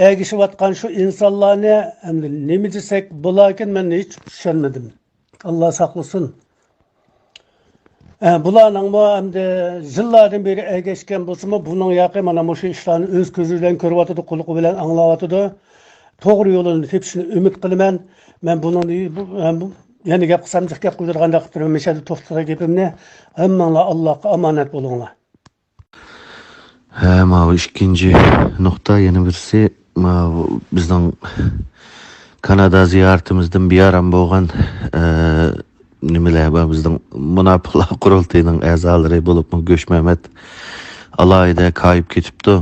ergishayotgan shu insonlarni endi nima desak bo'larkan, men hech tushunmadim. Allah saqlasin. Bularning endi yillardan beri ergashgan bo'lsa-mu, buning yoqi mana shu ishlarni o'z ko'zi bilan ko'ryapti, quloqi bilan anglayapti. To'g'ri yo'lini tepishini umid qilaman. Men buni yana gap qilsam, gap qo'ydirganda qilib turaman. Meshada to'xtata gapimni hammanglar Allohga omonat bo'linglar. Mana ikkinchi nuqta yana birisi bizning Kanada ziyoratimizdan biyaram bo'lgan nimalar bor, bizning munofiqlar qurultayining a'zolari bo'lib Go'shmamat alayida kayib ketibdi.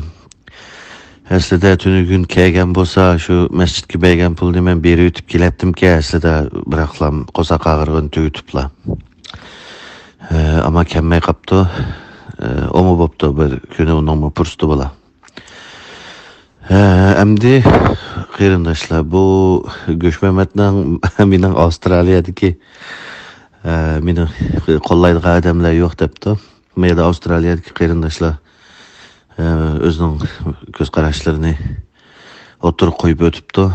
Aslida tunugun kelgan bo'lsa, shu masjidga bergan pulni men berib o'tib kelatdim-ki, aslida biroqlam qo'saq ag'irg'in tugitiblar. Ammo kelmay qolibdi. Omo bo'pti, bir kuni uning fursati bo'la. Endi qarindoshlar, bu Go'shmamatning mening Avstraliyadagi meni qo'llaydigan odamlar yo'q debdi. Menda Avstraliyadagi qarindoshlar o'zining ko'z qarashlarini o'tirib qo'yib o'tibdi.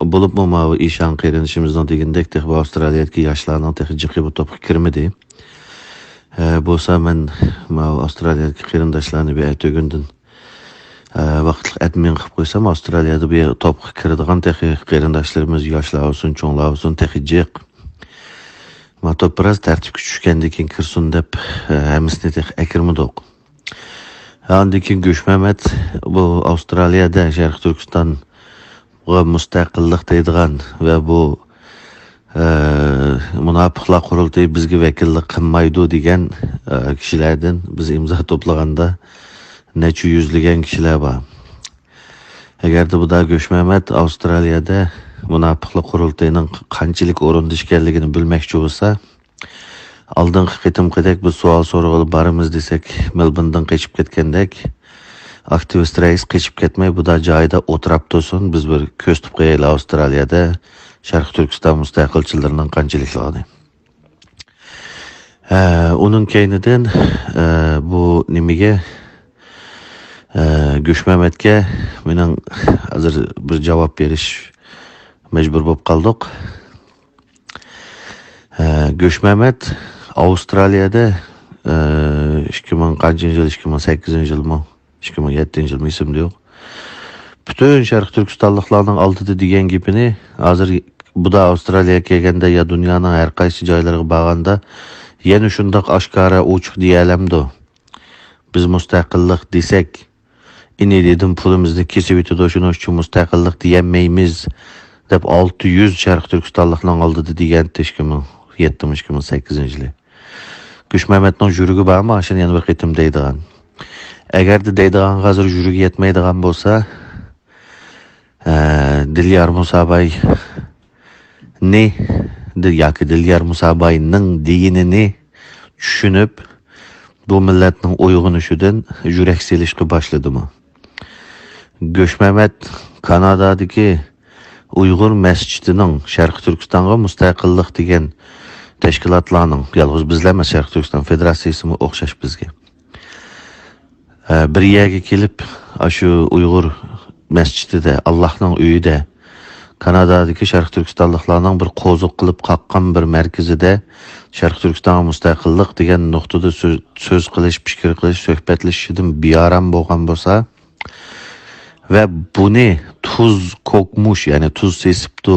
Bo'libmi bu ishon qarindoshimizning degandek Avstraliyadagi yoshlarning texnik bu topga kirmadi. Bo'lsa men Avstraliyadagi qarindoshlarni bir aytgandan vaqtliq admin qilib qo'ysam, Avstraliyada bir topga kiradigan texnik qarindoshlarimiz yoshlar olsun, cho'nglar olsun, texnik Matop biraz tartibga tushgandan keyin kirsin deb hammasini akirmidik. Andan keyin Go'shmamat bu Avstraliyada Sharq Turkiston mustaqillik deydigan va bu munofiqlar qurultayi bizga vakillik qilmaydi degan kishilardan biz imzo to'plaganda necha yuzlagan kishilar bor. Agarda bu da Go'shmamat Avstraliyada munofiqlar qurultayining qanchalik o'rinda ekanligini bilmoqchi bo'lsa, oldingi qitimqidek biz savol so'rag'ili boramiz desak, Melbournedan qochib ketgandek, aktivist rais qochib ketmay bu da joyida o'tirib tursin, biz bir ko'z tutib qo'yaylik Avstraliyada Sharq Turkiston mustaqilchilarining qanchalikligini. Uning keynidan bu nimaga Go'shmamatga mening hozir bir javob berish mecbur bo'lib qoldik. Go'shmamat Avstraliyada 2000 qancha yil, 2008 yilmi, 2007 yilmi esimda yo'q. Bütün Sharq Turkistonliklarning oldida degan gapini hozir bu da Avstraliyaga kelganda ya dunyoning har qaysi joylariga borganda yana shundoq oshkora ochiq deyalamdi. Biz mustaqillik desak, ini dedim pulimizni kesib o'tadi, shuning uchun mustaqillik deyamaymiz deb 600 Sharq Turkistonliklarning oldida degan 2007-2008 yili. Go'shmamatning yurigi bormi? Shuni yana bir qitim deydigan. Agarda deydigan hozir yurigi yetmaydigan bo'lsa, Dilyar Musabay yoki Dilyar Musabayning dinini tushunib, bu millatning uyg'onishidan yurak selishga boshladimi? Go'shmamat Kanadadagi Uyg'ur masjidining Sharq Turkistonga mustaqillik degan tashkilotlarning, yolg'iz bizlar emas, Sharq Turkiston Federatsiyasi o'xshash bizga bir yerga kelib, shu Uyg'ur masjidida, Allohning uyida, Kanadadagi Sharq Turkistonliklarning bir qo'ziq qilib qaqqan bir markazida Sharq Turkistonga mustaqillik degan nuqtada so'z qilish, fikr qilish, suhbatlashishidan biyaram bo'lgan bo'lsa ve buni tuz kokmuş, yani tuz sesipti,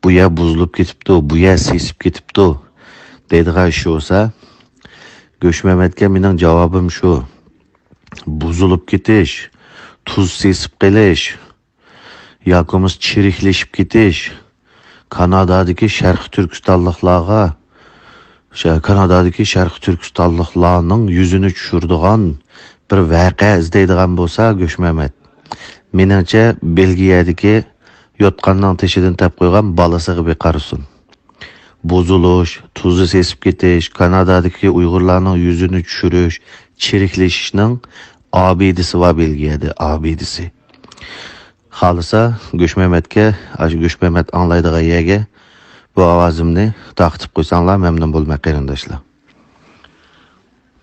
bu ya buzulup ketipti, bu ya sesip ketipti deydigan ish olsa, Go'shmamatga mening javobim shu: buzulup ketish, tuz sesip qelish yoki chiriklashib ketish Kanadadagi Sharq Turkistonliklarga, Kanadadagi Sharq Turkistonliklarning yuzini tushirdigan bir voqea izlaydigan bo'lsa, Go'shmamat menimcha Belgiyadagi yotqandan teshidan tap qo'ygan balasiga bir qarasin. Buzulush, tuzni sesib ketish, Kanadadagi Uyg'urlarning yuzini tushirish, chiriklashishning abidisi va Belgiyada abidisi. Xolisa Go'shmamatga, Go'shmamat anglaydigan yerga bu ovozimni taqtib qo'ysanglar, mamnun bo'lmak qarindoshlar.